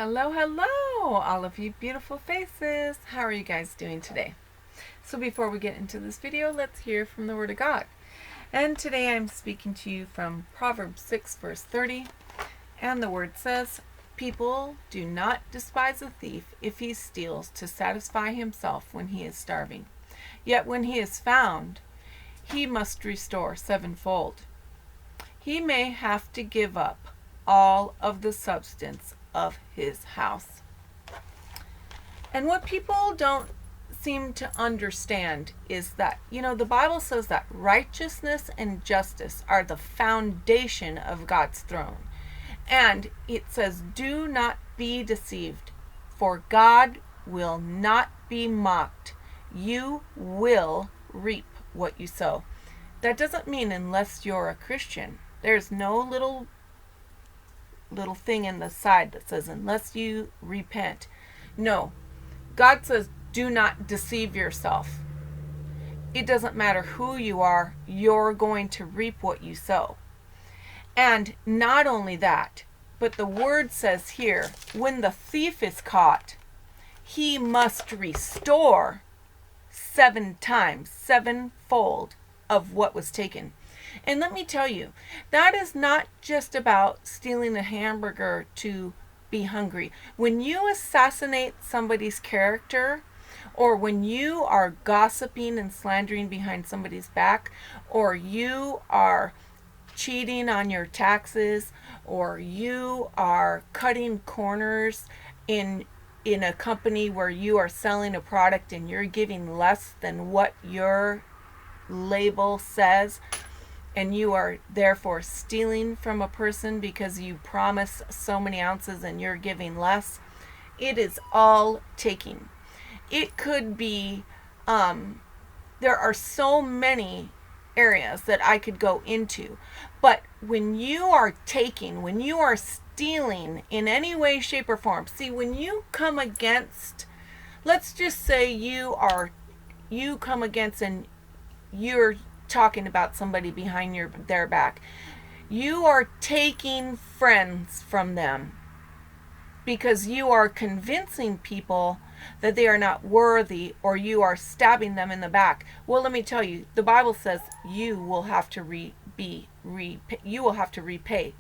Hello, hello, all of you beautiful faces. How are you guys doing today? So before we get into this video, let's hear from the Word of God. And today I'm speaking to you from Proverbs 6, verse 30. And the Word says, "People do not despise a thief if he steals to satisfy himself when he is starving. Yet when he is found, he must restore sevenfold. He may have to give up all of the substance of his house." And what people don't seem to understand is that, the Bible says that righteousness and justice are the foundation of God's throne. And it says, "Do not be deceived, for God will not be mocked. You will reap what you sow." That doesn't mean unless you're a Christian. There's no little thing in the side that says unless you repent. No. God says do not deceive yourself. It doesn't matter who you are, you're going to reap what you sow. And not only that, but the word says here, when the thief is caught, he must restore 7 times, sevenfold of what was taken. And let me tell you, that is not just about stealing a hamburger to be hungry. When you assassinate somebody's character, or when you are gossiping and slandering behind somebody's back, or you are cheating on your taxes, or you are cutting corners in a company where you are selling a product and you're giving less than what your label says, and you are therefore stealing from a person because you promise so many ounces and you're giving less, it is all taking. It could be, there are so many areas that I could go into, but when you are taking, when you are stealing in any way, shape, or form, see, when you come against, let's just say you come against and you're talking about somebody behind their back. You are taking friends from them because you are convincing people that they are not worthy, or you are stabbing them in the back. Well, let me tell you, the Bible says you will have to repay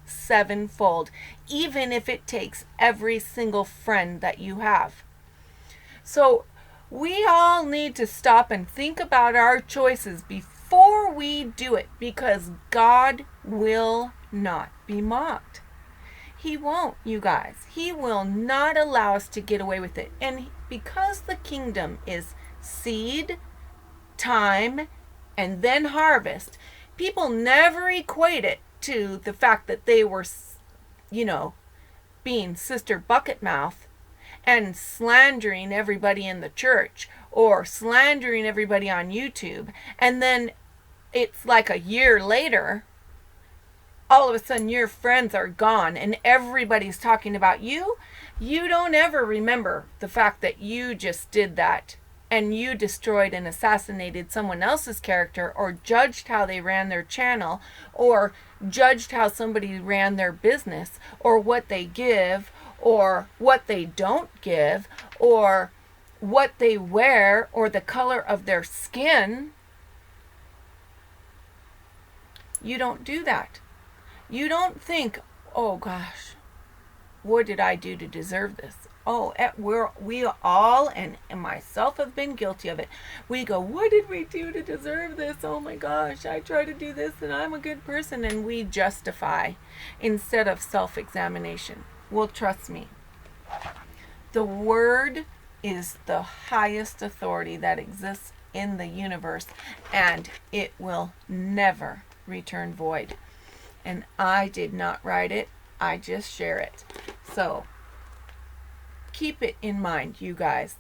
sevenfold, even if it takes every single friend that you have. So we all need to stop and think about our choices before we do it, because God will not be mocked. He won't, you guys. He will not allow us to get away with it. And because the kingdom is seed, time, and then harvest, people never equate it to the fact that they were, being Sister Bucket Mouth and slandering everybody in the church or slandering everybody on YouTube, and then it's like a year later, all of a sudden your friends are gone and everybody's talking about you. You don't ever remember the fact that you just did that and you destroyed and assassinated someone else's character, or judged how they ran their channel, or judged how somebody ran their business, or what they give, or what they don't give, or what they wear, or the color of their skin. You don't do that. You don't think, oh gosh, what did I do to deserve this? Oh, we all, and myself, have been guilty of it. We go, what did we do to deserve this? Oh my gosh, I try to do this and I'm a good person. And we justify instead of self-examination. Well, trust me, the Word is the highest authority that exists in the universe, and it will never return void. And I did not write it, I just share it. So keep it in mind, you guys.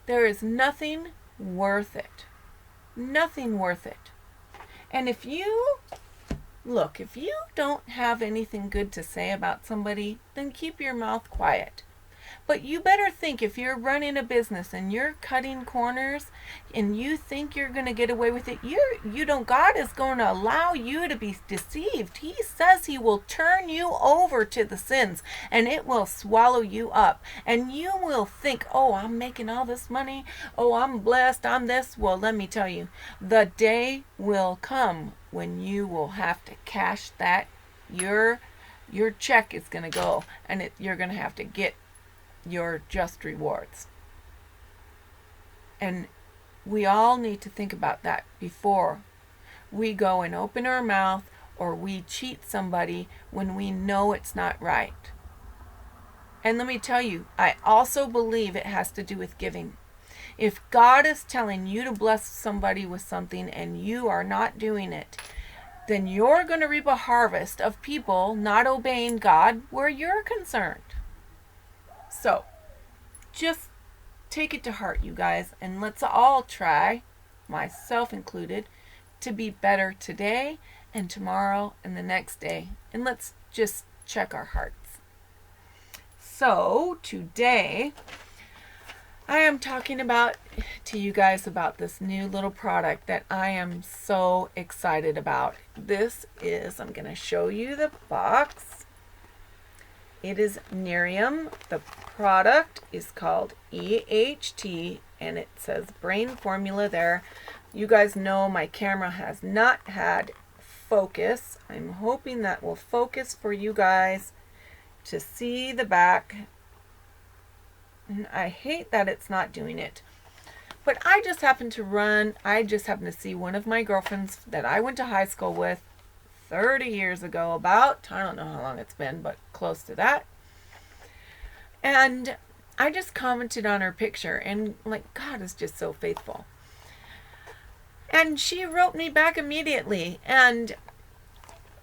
There is nothing worth it. Nothing worth it. And if you don't have anything good to say about somebody, then keep your mouth quiet. But you better think, if you're running a business and you're cutting corners and you think you're going to get away with it, God is going to allow you to be deceived. He says he will turn you over to the sins and it will swallow you up. And you will think, oh, I'm making all this money. Oh, I'm blessed. I'm this. Well, let me tell you, the day will come when you will have to cash that. Your check is going to go, and you're going to have to get your just rewards. And we all need to think about that before we go and open our mouth or we cheat somebody when we know it's not right. And let me tell you, I also believe it has to do with giving. If God is telling you to bless somebody with something and you are not doing it, then you're going to reap a harvest of people not obeying God where you're concerned. So, just take it to heart, you guys, and let's all try, myself included, to be better today and tomorrow and the next day. And let's just check our hearts. So, today, I am talking to you guys about this new little product that I am so excited about. This is, I'm going to show you the box. It is Nerium. The product is called EHT, and it says Brain Formula there. You guys know my camera has not had focus. I'm hoping that will focus for you guys to see the back. And I hate that it's not doing it. But I just happened to see one of my girlfriends that I went to high school with 30 years ago, about, I don't know how long it's been, but close to that. And I just commented on her picture, and like, God is just so faithful. And she wrote me back immediately, and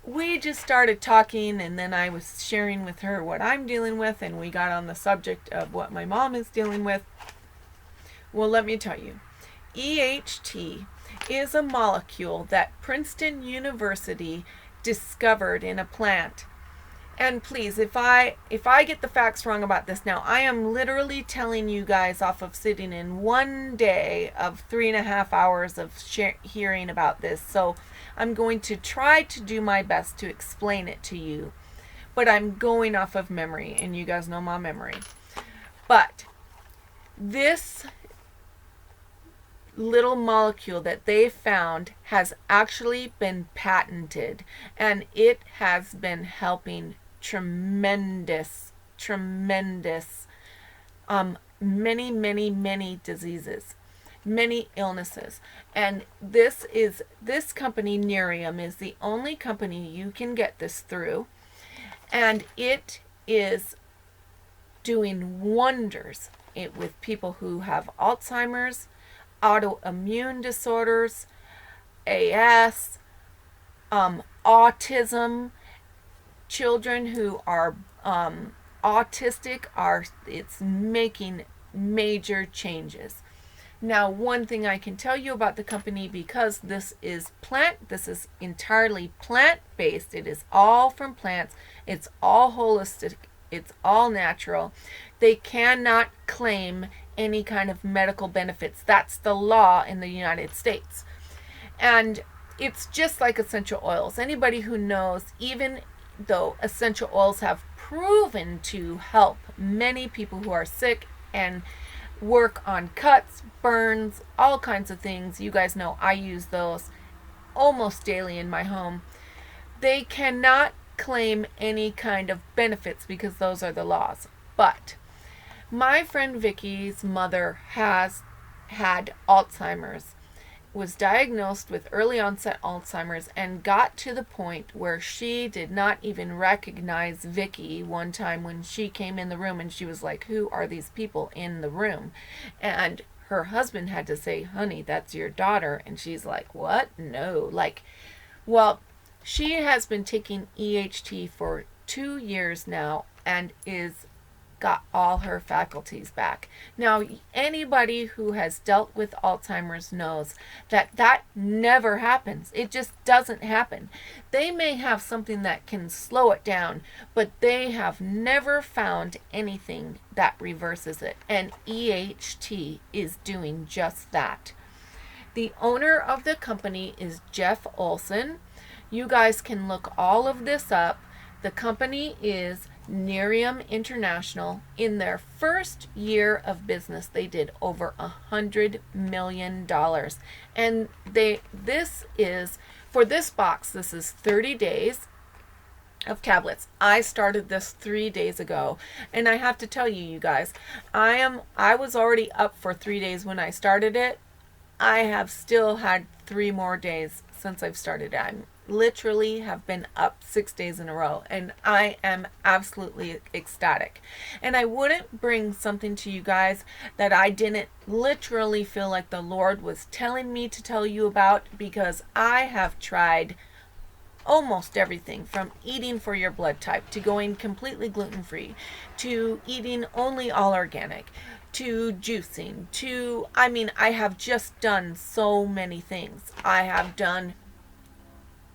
we just started talking, and then I was sharing with her what I'm dealing with, and we got on the subject of what my mom is dealing with. Well, let me tell you, EHT is a molecule that Princeton University discovered in a plant. And please, if I get the facts wrong about this now, I am literally telling you guys off of sitting in one day of 3.5 hours of hearing about this. So I'm going to try to do my best to explain it to you. But I'm going off of memory, and you guys know my memory. But this little molecule that they found has actually been patented, and it has been helping tremendous many diseases, many illnesses. And this company, Nerium, is the only company you can get this through, and it is doing wonders with people who have Alzheimer's, autoimmune disorders, AS, autism, children who are autistic. It's making major changes. Now, one thing I can tell you about the company, because this is entirely plant-based, it is all from plants, it's all holistic, it's all natural. They cannot claim any kind of medical benefits. That's the law in the United States. And it's just like essential oils. Anybody who knows, even though essential oils have proven to help many people who are sick and work on cuts, burns, all kinds of things, you guys know I use those almost daily in my home. They cannot claim any kind of benefits because those are the laws. But my friend Vicky's mother has had Alzheimer's, was diagnosed with early onset Alzheimer's, and got to the point where she did not even recognize Vicky one time when she came in the room, and she was like, who are these people in the room? And her husband had to say, honey, that's your daughter. And she's like, what? No. Well, she has been taking EHT for 2 years now and is got all her faculties back. Now, anybody who has dealt with Alzheimer's knows that that never happens. It just doesn't happen. They may have something that can slow it down, but they have never found anything that reverses it. And EHT is doing just that. The owner of the company is Jeff Olson. You guys can look all of this up. The company is Nerium International. In their first year of business, they did over $100 million. And this is, for this box, this is 30 days of tablets. I started this 3 days ago, and I have to tell you, you guys, I was already up for 3 days when I started it. I have still had 3 more days since I've started. I literally have been up 6 days in a row, and I am absolutely ecstatic. And I wouldn't bring something to you guys that I didn't literally feel like the Lord was telling me to tell you about, because I have tried almost everything, from eating for your blood type to going completely gluten-free to eating only all organic to juicing to, I have just done so many things. I have done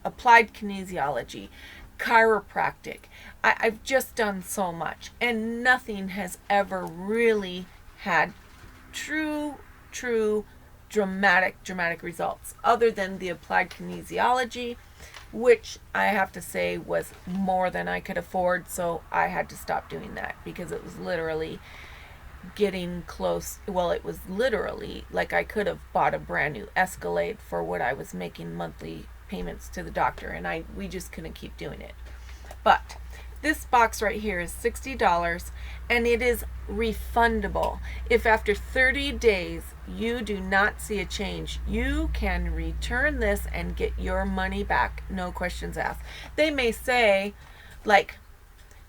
applied kinesiology, chiropractic. I've just done so much, and nothing has ever really had true dramatic results, other than the applied kinesiology, which I have to say was more than I could afford, so I had to stop doing that because it was literally getting close. Well, it was literally like I could have bought a brand new Escalade for what I was making monthly payments to the doctor, and we just couldn't keep doing it. But this box right here is $60, and it is refundable. If after 30 days you do not see a change, you can return this and get your money back, no questions asked. They may say, like,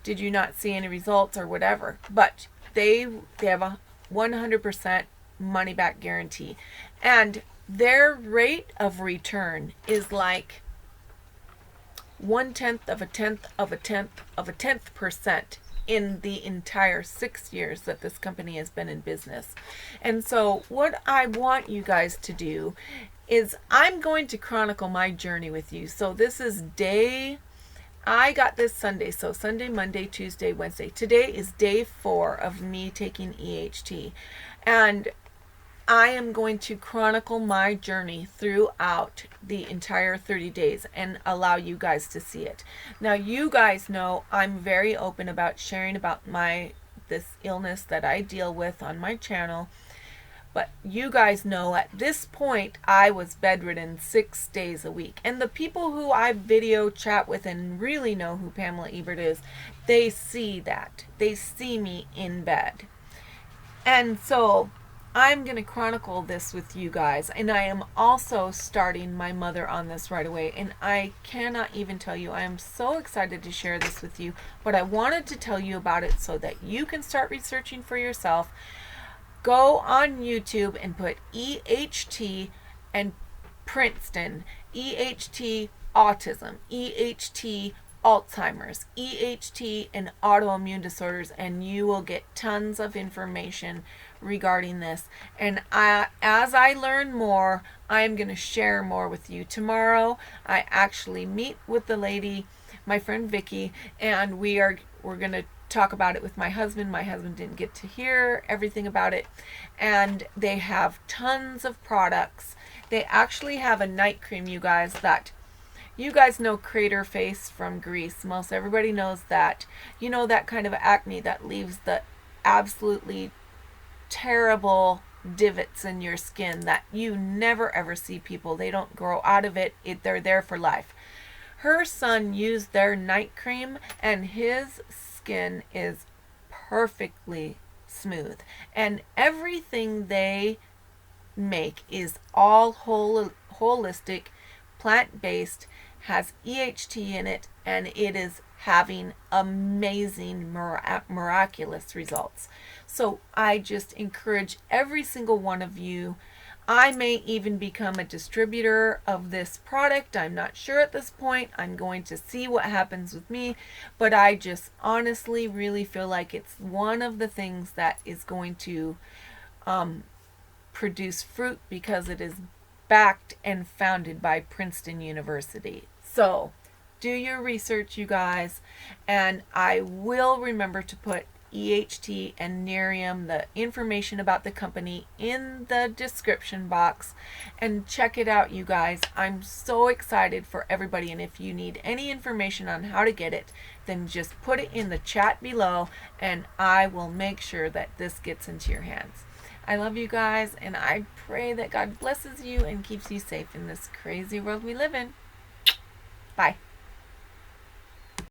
did you not see any results or whatever, but they have a 100% money back guarantee, and their rate of return is like 0.1% in the entire 6 years that this company has been in business. And so what I want you guys to do is, I'm going to chronicle my journey with you. So this is I got this Sunday, so Sunday, Monday, Tuesday, Wednesday. Today is day 4 of me taking EHT, and I am going to chronicle my journey throughout the entire 30 days and allow you guys to see it. Now, you guys know I'm very open about sharing about this illness that I deal with on my channel. But you guys know at this point I was bedridden 6 days a week. And the people who I video chat with and really know who Pamela Ebert is, they see that. They see me in bed. And so I'm going to chronicle this with you guys. And I am also starting my mother on this right away. And I cannot even tell you, I am so excited to share this with you. But I wanted to tell you about it so that you can start researching for yourself. Go on YouTube and put EHT and Princeton, EHT autism, EHT Alzheimer's, EHT and autoimmune disorders, and you will get tons of information regarding this. And as I learn more, I'm going to share more with you. Tomorrow, I actually meet with the lady, my friend Vicky, and we're going to talk about it with my husband. My husband didn't get to hear everything about it, and they have tons of products. They actually have a night cream, you guys, that you guys know crater face from Greece. Most everybody knows that. You know, that kind of acne that leaves the absolutely terrible divots in your skin that you never ever see people. They don't grow out of it. They're there for life. Her son used their night cream, and his skin is perfectly smooth, and everything they make is all holistic, plant-based, has EHT in it, and it is having amazing, miraculous results. So I just encourage every single one of you. I may even become a distributor of this product. I'm not sure at this point. I'm going to see what happens with me, but I just honestly really feel like it's one of the things that is going to produce fruit because it is backed and founded by Princeton University. So do your research, you guys, and I will remember to put EHT and Nerium, the information about the company, in the description box, and check it out, you guys. I'm so excited for everybody, and if you need any information on how to get it, then just put it in the chat below and I will make sure that this gets into your hands. I love you guys, and I pray that God blesses you and keeps you safe in this crazy world we live in. Bye.